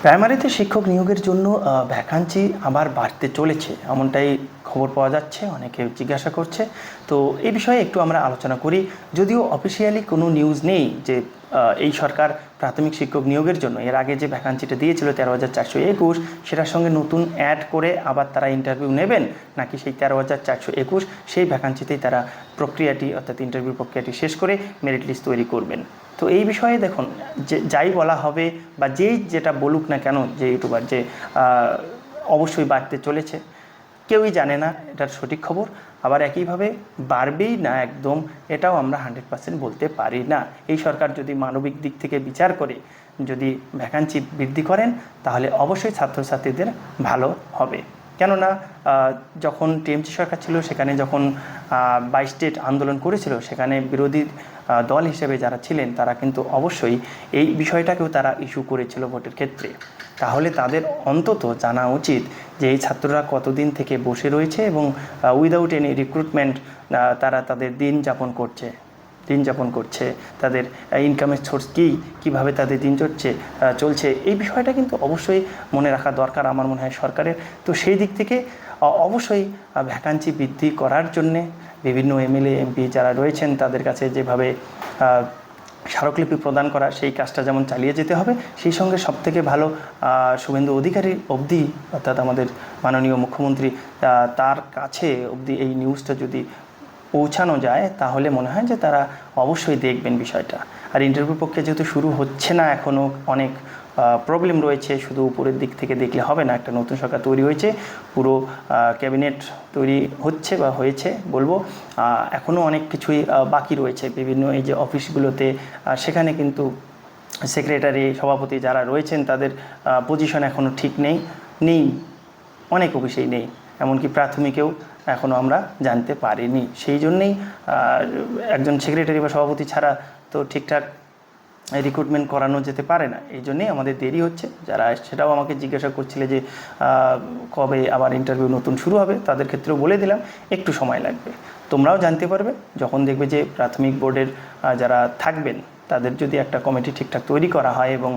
প্রাইমারিতে শিক্ষক নিয়োগের জন্য ভ্যাকান্সি আবার বাড়তে চলেছে এমনটাই খবর পাওয়া যাচ্ছে, অনেকে জিজ্ঞাসা করছে। তো এই বিষয়ে একটু আমরা আলোচনা করি। যদিও অফিসিয়ালি কোনো নিউজ নেই যে এই সরকার প্রাথমিক শিক্ষক নিয়োগের জন্য এর আগে যে ভ্যাকান্সিটা দিয়েছিল 13,421, সেটার সঙ্গে নতুন অ্যাড করে আবার তারা ইন্টারভিউ নেবেন, নাকি সেই 13,421 সেই ভ্যাকান্সিতেই তারা প্রক্রিয়াটি অর্থাৎ ইন্টারভিউ প্রক্রিয়াটি শেষ করে মেরিট লিস্ট তৈরি করবেন। তো এই বিষয়ে দেখুন, যে যাই বলা হবে বা যেই যেটা বলুক না কেন যে ইউটিউবার, যে অবশ্যই বাড়তে চলেছে, কেউই জানে না এটার সঠিক খবর। আবার একইভাবে বাড়বেই না একদম, এটাও আমরা 100% বলতে পারি না। এই সরকার যদি মানবিক দিক থেকে বিচার করে যদি ভ্যাকান্সি বৃদ্ধি করেন, তাহলে অবশ্যই ছাত্রছাত্রীদের ভালো হবে। কেননা যখন টিএমসি সরকার ছিল, সেখানে যখন 22 স্টেট আন্দোলন করেছিল, সেখানে বিরোধী দল হিসেবে যারা ছিলেন তারা কিন্তু অবশ্যই এই বিষয়টাকেও তারা ইস্যু করেছিল ভোটের ক্ষেত্রে। তাহলে তাদের অন্তত জানা উচিত যে এই ছাত্ররা কতদিন থেকে বসে রয়েছে এবং উইদাউট এনি রিক্রুটমেন্ট তারা তাদের দিন যাপন করছে, তাদের ইনকামের সোর্স কীভাবে তাদের দিন চলছে, এই বিষয়টা কিন্তু অবশ্যই মনে রাখা দরকার আমার মনে হয় সরকারের। তো সেই দিক থেকে অবশ্যই ভ্যাকান্সি বৃদ্ধি করার জন্যে বিভিন্ন এমএলএ এমপি যারা রয়েছেন তাদের কাছে যেভাবে স্মারকলিপি প্রদান করা, সেই কাজটা যেমন চালিয়ে যেতে হবে, সেই সঙ্গে সবথেকে ভালো শুভেন্দু অধিকারী অবধি, অর্থাৎ আমাদের মাননীয় মুখ্যমন্ত্রী তার কাছে অবধি এই নিউজটা যদি পৌঁছানো যায়, তাহলে মনে হয় যে তারা অবশ্যই দেখবেন বিষয়টা। আর ইন্টারভিউ প্রক্রিয়া যেহেতু শুরু হচ্ছে না, এখনও অনেক প্রবলেম রয়েছে, শুধু উপরের দিক থেকে দেখলে হবে না। একটা নতুন সরকার তৈরি হয়েছে, পুরো ক্যাবিনেট তৈরি হচ্ছে বা হয়েছে বলবো, এখনও অনেক কিছুই বাকি রয়েছে বিভিন্ন এই যে অফিসগুলোতে। সেখানে কিন্তু সেক্রেটারি, সভাপতি যারা রয়েছেন তাদের পজিশন এখনও ঠিক নেই, অনেক অফিসেই নেই, এমনকি প্রাথমিকেও এখনও আমরা জানতে পারিনি। সেই জন্যেই একজন সেক্রেটারি বা সভাপতি ছাড়া তো ঠিকঠাক রিক্রুটমেন্ট করানো যেতে পারে না। এই জন্যেই আমাদের দেরি হচ্ছে। যারা সেটাও আমাকে জিজ্ঞাসা করছিলে যে কবে আবার ইন্টারভিউ নতুন শুরু হবে, তাদের ক্ষেত্রেও বলে দিলাম একটু সময় লাগবে। তোমরাও জানতে পারবে যখন দেখবে যে প্রাথমিক বোর্ডের যারা থাকবেন তাদের যদি একটা কমিটি ঠিকঠাক তৈরি করা হয় এবং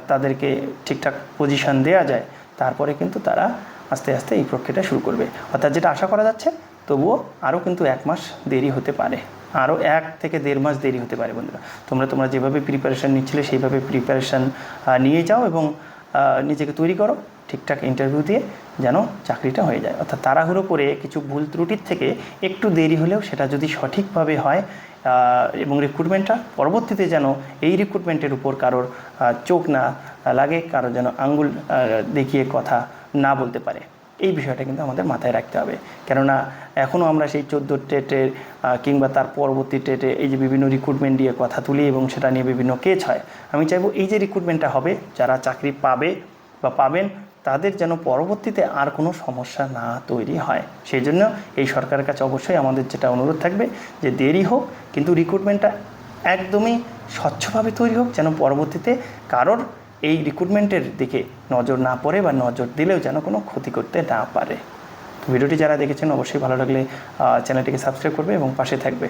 তাদেরকে ঠিকঠাক পজিশন দেওয়া যায়, তারপরে কিন্তু তারা আস্তে আস্তে এই প্রক্রিয়াটা শুরু করবে। অর্থাৎ যেটা আশা করা যাচ্ছে, তবুও আরও কিন্তু 1 মাস দেরি হতে পারে, আরও 1 থেকে 1.5 মাস দেরি হতে পারে। বন্ধুরা, তোমরা যেভাবে প্রিপারেশান নিচ্ছিলে সেইভাবে প্রিপারেশান নিয়ে যাও এবং নিজেকে তৈরি করো ঠিকঠাক ইন্টারভিউ দিয়ে, যেন চাকরিটা হয়ে যায়। অর্থাৎ তাড়াহুড়ো করে কিছু ভুল ত্রুটির থেকে একটু দেরি হলেও সেটা যদি সঠিকভাবে হয় এবং রিক্রুটমেন্টটা পরবর্তীতে যেন এই রিক্রুটমেন্টের উপর কারোর চোখ না লাগে, কারোর যেন আঙ্গুল দেখিয়ে কথা না বলতে পারে, এই বিষয়টা কিন্তু আমাদের মাথায় রাখতে হবে। কেননা এখনও আমরা সেই 14 টেটের কিংবা তার পরবর্তী টেটে এই যে বিভিন্ন রিক্রুটমেন্ট দিয়ে কথা তুলি এবং সেটা নিয়ে বিভিন্ন কেস হয়। আমি চাইবো এই যে রিক্রুটমেন্টটা হবে, যারা চাকরি পাবে বা পাবেন তাদের যেন পরবর্তীতে আর কোনো সমস্যা না তৈরি হয়। সেই জন্য এই সরকারের কাছে অবশ্যই আমাদের যেটা অনুরোধ থাকবে যে দেরি হোক, কিন্তু রিক্রুটমেন্টটা একদমই স্বচ্ছভাবে তৈরি হোক, যেন পরবর্তীতে কারোর এই রিক্রুটমেন্টের দিকে নজর না পড়ে বা নজর দিলেও যেন কোনো ক্ষতি করতে না পারে। ভিডিওটি যারা দেখেছেন অবশ্যই ভালো লাগলে চ্যানেলটিকে সাবস্ক্রাইব করবে এবং পাশে থাকবে।